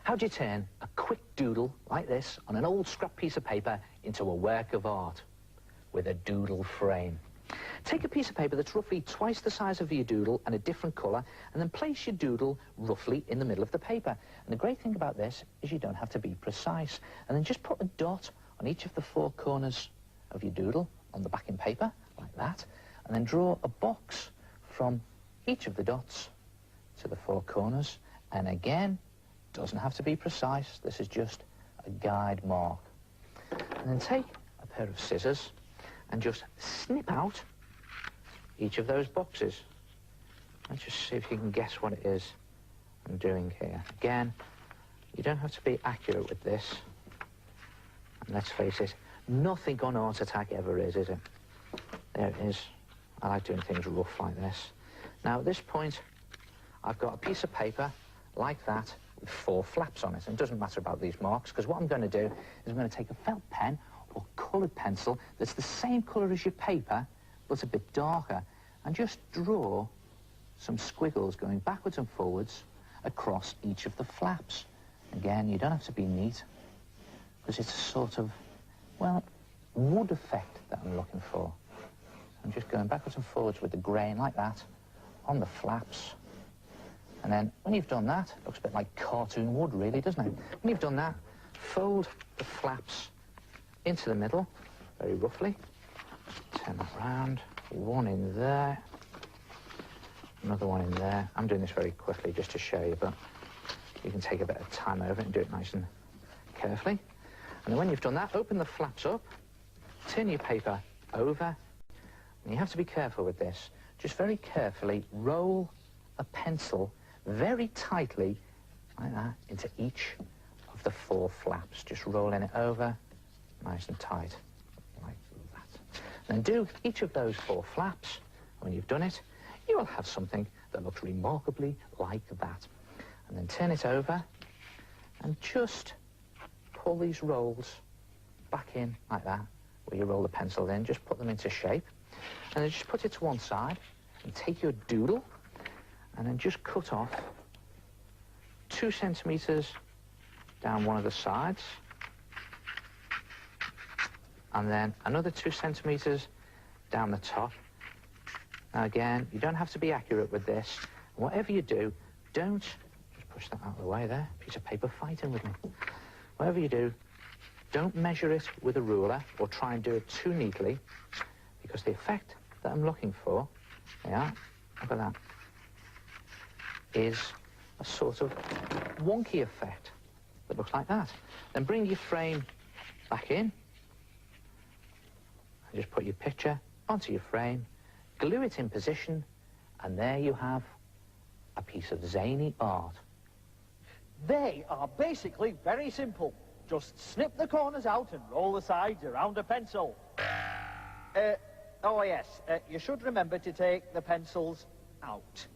How do you turn a quick doodle like this on an old scrap piece of paper into a work of art with a doodle frame? Take a piece of paper that's roughly twice the size of your doodle and a different colour, and then place your doodle roughly in the middle of the paper. And the great thing about this is you don't have to be precise. And then just put a dot on each of the four corners of your doodle on the backing paper, like that, and then draw a box from each of the dots to the four corners. And again, doesn't have to be precise, this is just a guide mark. And then take a pair of scissors and just snip out each of those boxes. Let's just see if you can guess what it is I'm doing here. Again, you don't have to be accurate with this. And let's face it, nothing on Art Attack ever is it? There it is. I like doing things rough like this. Now, at this point, I've got a piece of paper like that with four flaps on it. And it doesn't matter about these marks, because what I'm going to do is I'm going to take a felt pen or coloured pencil that's the same colour as your paper, but a bit darker, and just draw some squiggles going backwards and forwards across each of the flaps. Again, you don't have to be neat, because it's a sort of, well, wood effect that I'm looking for. I'm just going backwards and forwards with the grain like that on the flaps. And then, when you've done that, it looks a bit like cartoon wood, really, doesn't it? When you've done that, fold the flaps into the middle, very roughly. Turn that round. One in there. Another one in there. I'm doing this very quickly just to show you, but you can take a bit of time over it and do it nice and carefully. And then when you've done that, open the flaps up, turn your paper over, and you have to be careful with this. Just very carefully roll a pencil very tightly, like that, into each of the four flaps. Just rolling it over, nice and tight, like that. Then do each of those four flaps. When you've done it, you will have something that looks remarkably like that. And then turn it over and just pull these rolls back in like that, where you roll the pencil in. Just put them into shape. And then just put it to one side and take your doodle and then just cut off 2 centimetres down one of the sides, and then another 2 centimetres down the top. Now again, you don't have to be accurate with this. Whatever you do, don't, just push that out of the way there, piece of paper fighting with me. Whatever you do, don't measure it with a ruler or try and do it too neatly, because the effect that I'm looking for, yeah, look at that, is a sort of wonky effect that looks like that. Then bring your frame back in, and just put your picture onto your frame, glue it in position, and there you have a piece of zany art. They are basically very simple. Just snip the corners out and roll the sides around a pencil. Oh yes, you should remember to take the pencils out.